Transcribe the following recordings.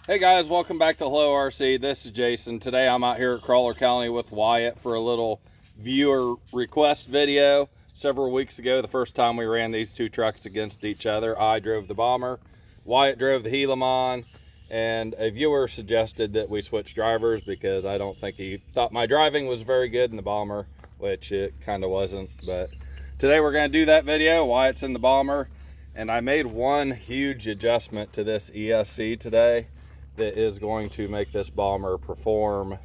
Hey guys, welcome back to Hello RC. This is Jason. Today I'm out here at Crawler County with Wyatt for a little viewer request video. Several weeks ago, the first time we ran these two trucks against each other, I drove the Bomber, Wyatt drove the Gilamon, and a viewer suggested that we switch drivers because I don't think he thought my driving was very good in the Bomber, which it kind of wasn't. But today we're going to do that video. Wyatt's in the Bomber, and I made one huge adjustment to this ESC today that is going to make this Bomber perform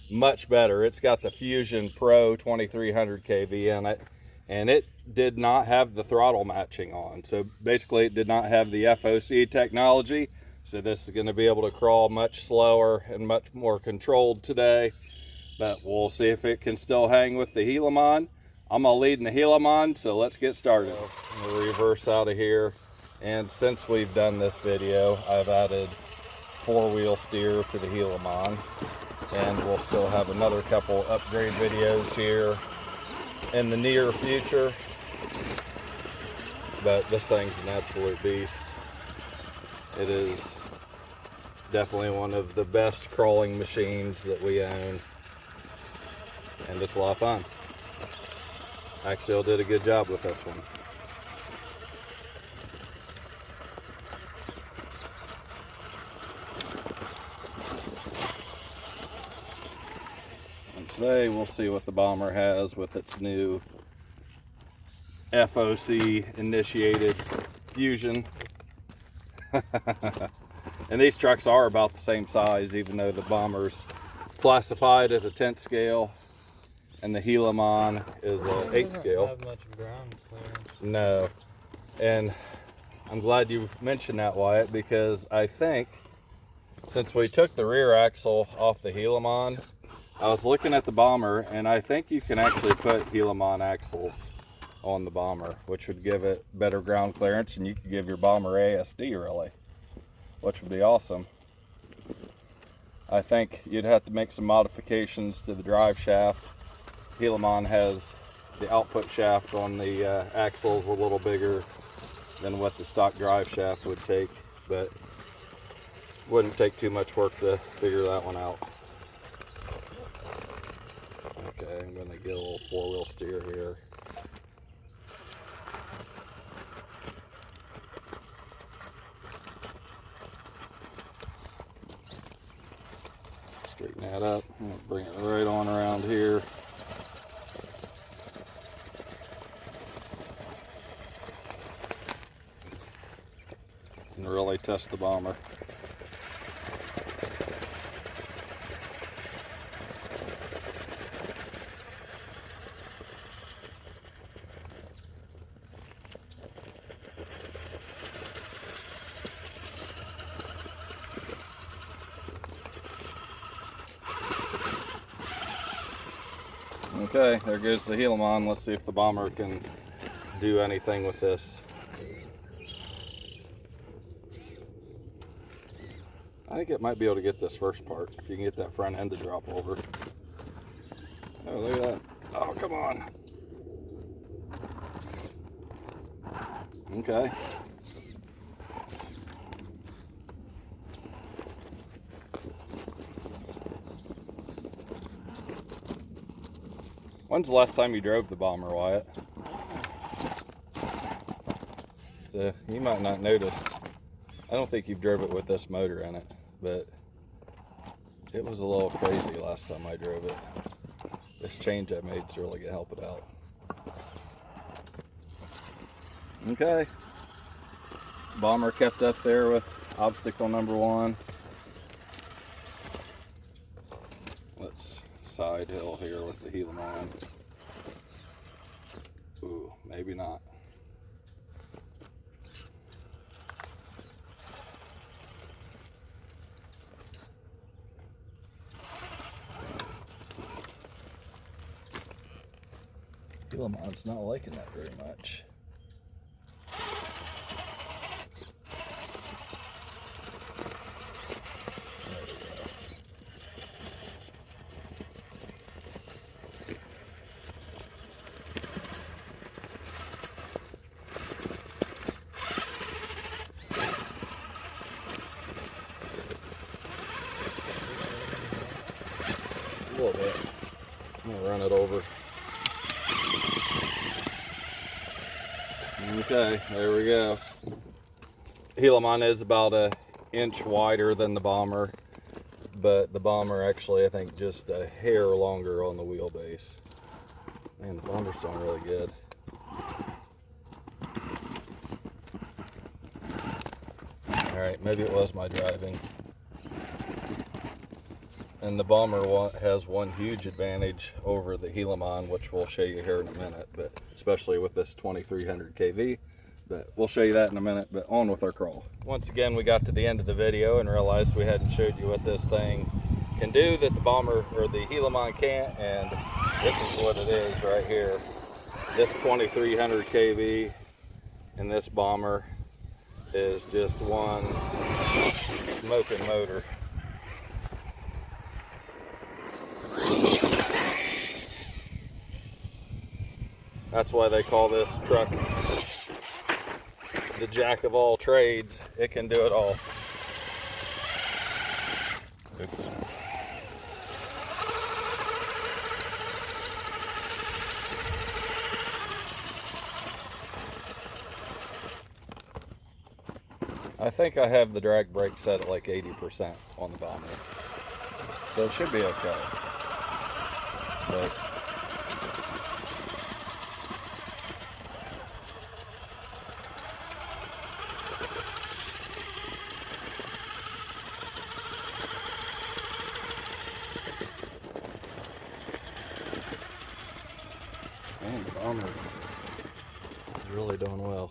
much better. It's got the Fusion Pro 2300 kV in it, and it did not have the throttle matching on. So basically it did not have the FOC technology. So this is going to be able to crawl much slower and much more controlled today, but we'll see if it can still hang with the Gilamon. I'm gonna lead in the Gilamon, so let's get started. We'll reverse out of here, and since we've done this video, I've added four-wheel steer to the Gilamon, and we'll still have another couple upgrade videos here in the near future, but this thing's an absolute beast. It is definitely one of the best crawling machines that we own, and it's a lot of fun. Axial did a good job with this one. Today we'll see what the Bomber has with its new FOC initiated Fusion. And these trucks are about the same size, even though the Bomber's classified as a 10th scale and the Gilamon is a 8th scale. Have much ground clearance. No. And I'm glad you mentioned that, Wyatt, because I think since we took the rear axle off the Gilamon, I was looking at the Bomber, and I think you can actually put Gilamon axles on the Bomber, which would give it better ground clearance, and you could give your Bomber ASD, really, which would be awesome. I think you'd have to make some modifications to the drive shaft. Gilamon has the output shaft on the axles a little bigger than what the stock drive shaft would take, but wouldn't take too much work to figure that one out. Okay, I'm going to get a little four-wheel steer here. Straighten that up. I'm going to bring it right on around here. And really test the Bomber. Okay, there goes the Gilamon. Let's see if the Bomber can do anything with this. I think it might be able to get this first part, if you can get that front end to drop over. Oh, look at that. Oh, come on. Okay. When's the last time you drove the Bomber, Wyatt? So, you might not notice. I don't think you've drove it with this motor in it, but it was a little crazy last time I drove it. This change I made's really gonna help it out. Okay. Bomber kept up there with obstacle number one. Let's side hill here with the Gilamon. Ooh, maybe not. Gilamon's not liking that very much. There we go. A little bit. I'm gonna run it over. Okay, there we go. Gilamon is about an inch wider than the Bomber, but the Bomber actually, I think, just a hair longer on the wheelbase. Man, the Bomber's doing really good. Alright, maybe it was my driving. And the Bomber has one huge advantage over the Gilamon, which we'll show you here in a minute, but especially with this 2300 kV. But we'll show you that in a minute, but on with our crawl. Once again, we got to the end of the video and realized we hadn't showed you what this thing can do that the Bomber or the Gilamon can't, and this is what it is right here. This 2300 kV and this Bomber is just one smoking motor. That's why they call this truck the jack of all trades. It can do it all. Oops. I think I have the drag brake set at like 80% on the Bomber, so it should be okay. But man, the Bomber is really doing well.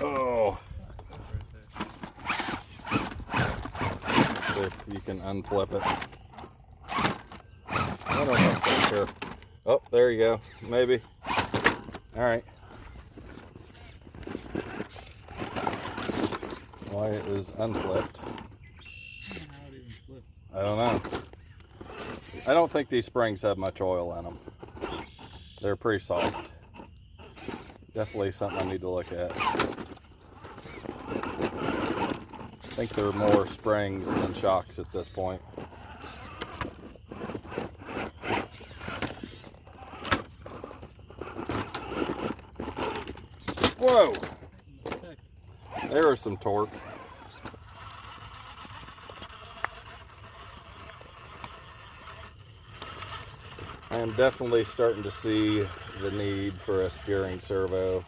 Oh, if you can unflip it. I don't know for sure. Oh, there you go. Maybe. All right. Why it is unflipped? I don't know. I don't think these springs have much oil in them. They're pretty soft. Definitely something I need to look at. I think they're more springs than shocks at this point. Whoa! There was some torque. I am definitely starting to see the need for a steering servo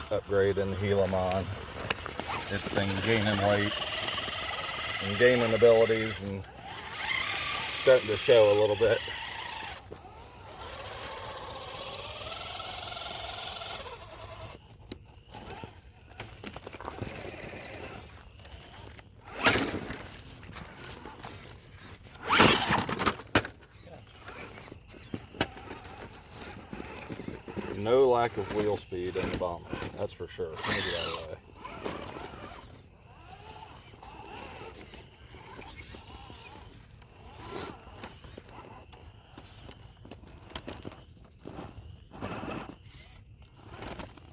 upgrade in the Gilamon. It's been gaining weight and gaining abilities and starting to show a little bit. No lack of wheel speed in the Bomber, that's for sure. Let me get out of the way.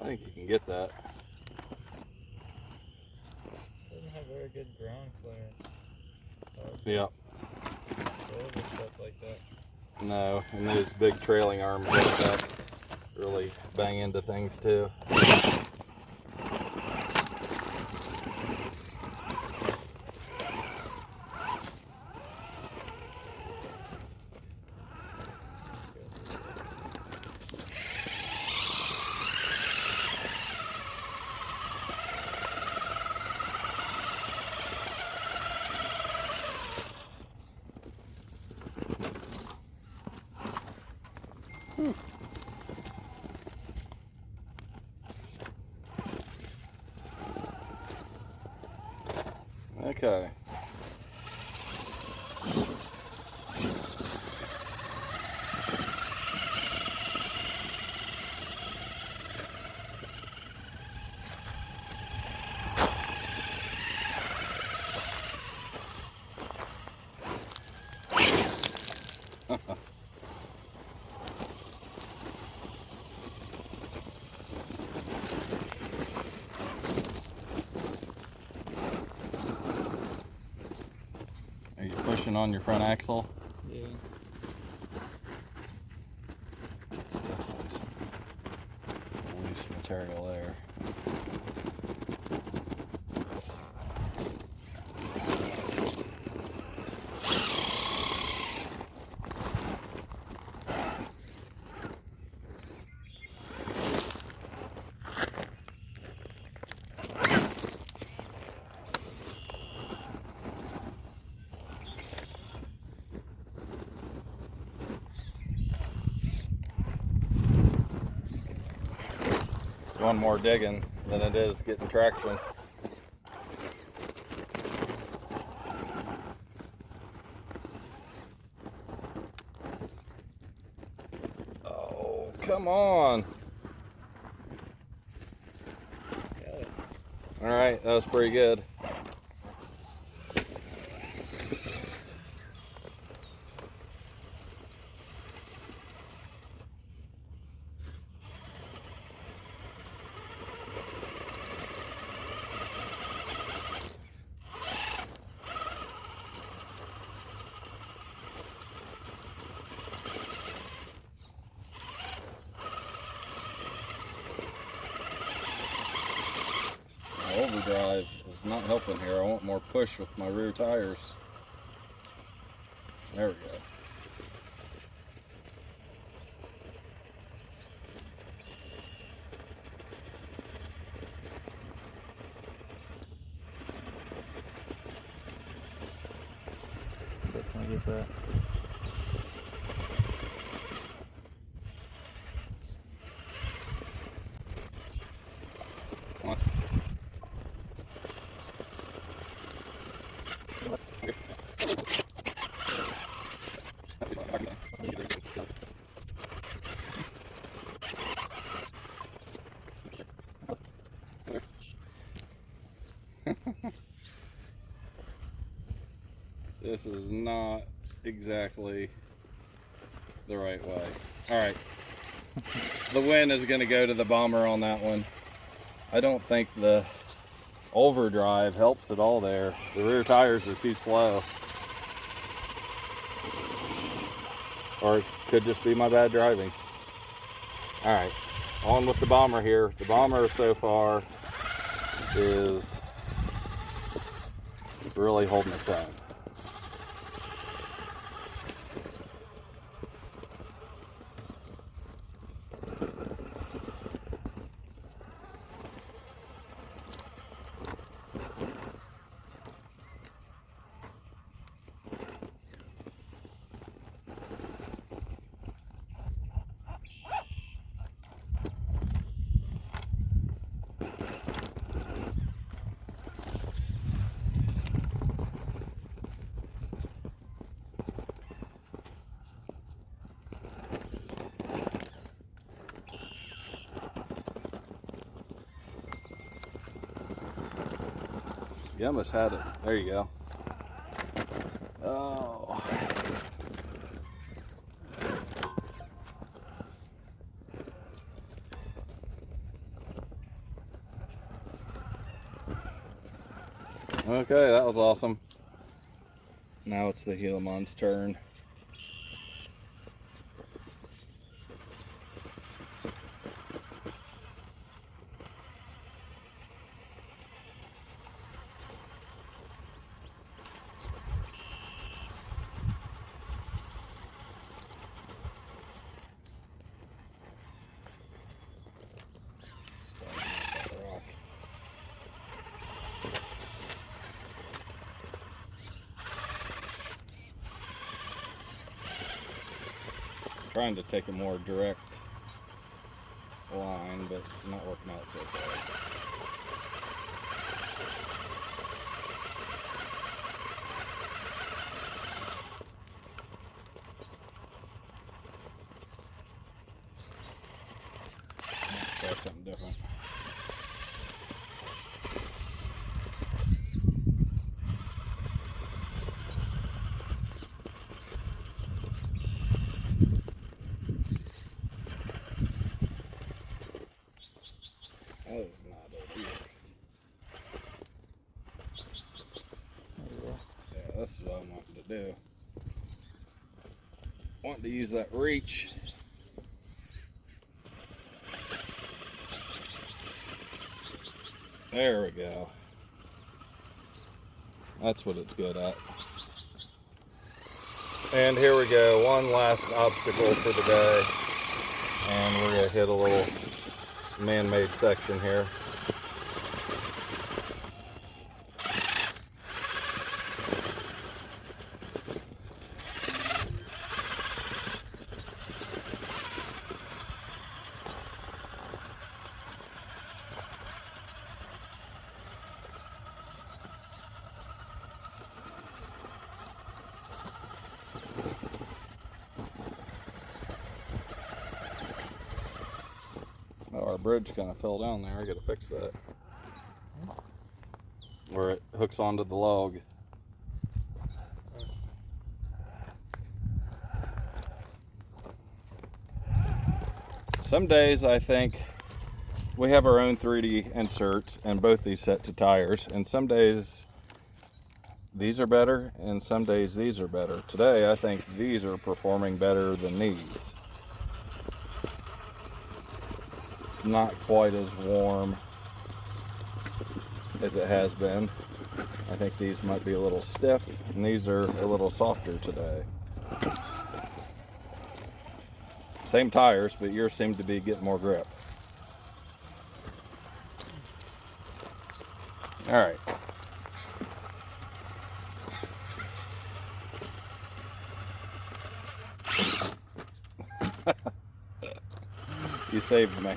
I think you can get that. Doesn't have very good ground clearance. Yeah. Stuff like that. No, and those big trailing arms like that really bang into things too. Okay. Are you pushing on your front axle? Yeah. Definitely some loose material there. One more digging than it is getting traction. Oh, come on. Got it. All right, that was pretty good. Overdrive is not helping here. I want more push with my rear tires. There we go. Definitely get that. This is not exactly the right way. All right. The wind is going to go to the bomber on that one. I don't think the overdrive helps at all there. The rear tires are too slow. Or it could just be my bad driving. All right, on with the bomber here. The bomber so far is really holding its own. You almost had it. There you go. Oh. Okay, that was awesome. Now it's the Gilamon's turn. Trying to take a more direct line, but it's not working out so far. Let's try something different. do. Want to use that reach. There we go. That's what it's good at. And here we go, one last obstacle for the day. And we're gonna hit a little man-made section here. Oh, our bridge kind of fell down there. I gotta fix that. Where it hooks onto the log. Some days I think we have our own 3D inserts and both these sets of tires, and some days these are better and some days these are better. Today I think these are performing better than these. It's not quite as warm as it has been. I think these might be a little stiff and these are a little softer today. Same tires, but yours seem to be getting more grip. All right. You saved me.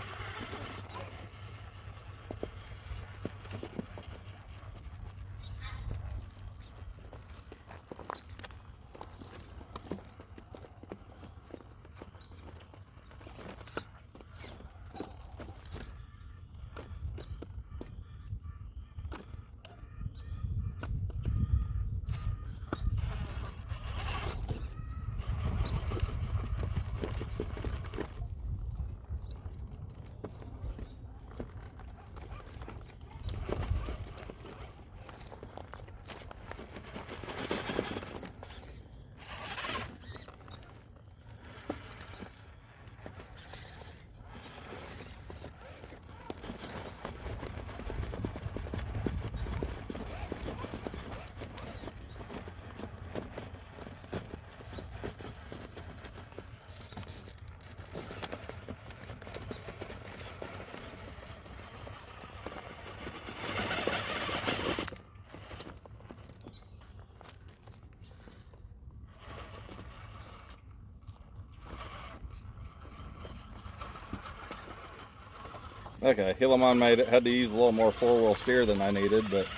Okay, Gilamon made it. Had to use a little more four-wheel steer than I needed, but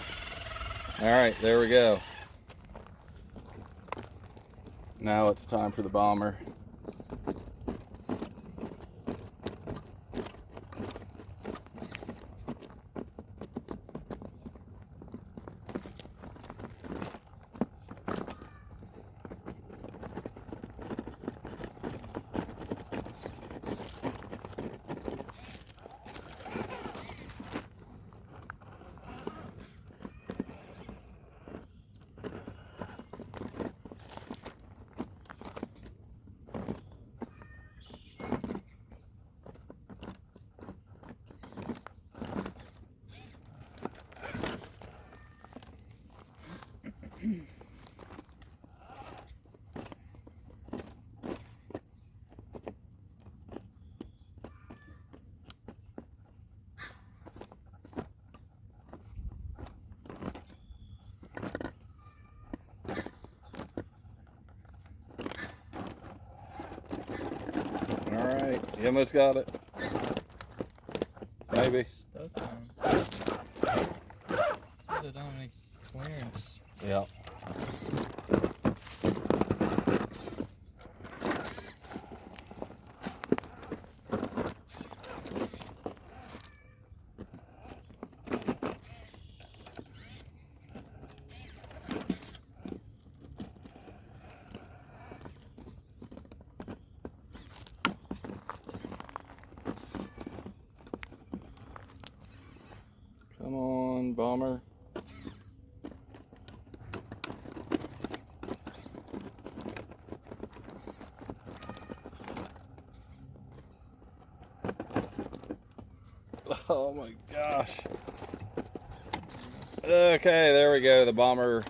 all right, there we go. Now it's time for the bomber. All right, you almost got it. Maybe. Stuck on. It don't make clearance. Yeah. Come on, bomber. Oh my gosh. Okay, there we go. The bomber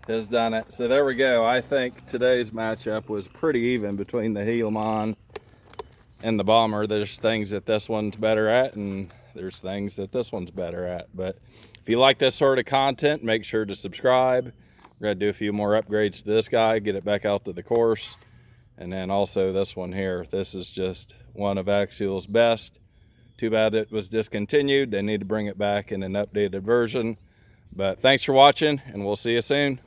has done it. So there we go. I think today's matchup was pretty even between the Gilamon and the bomber. There's things that this one's better at, and there's things that this one's better at. But if you like this sort of content, make sure to subscribe. We're gonna do a few more upgrades to this guy, get it back out to the course. And then also this one here. This is just one of Axial's best. Too bad it was discontinued. They need to bring it back in an updated version. But thanks for watching, and we'll see you soon.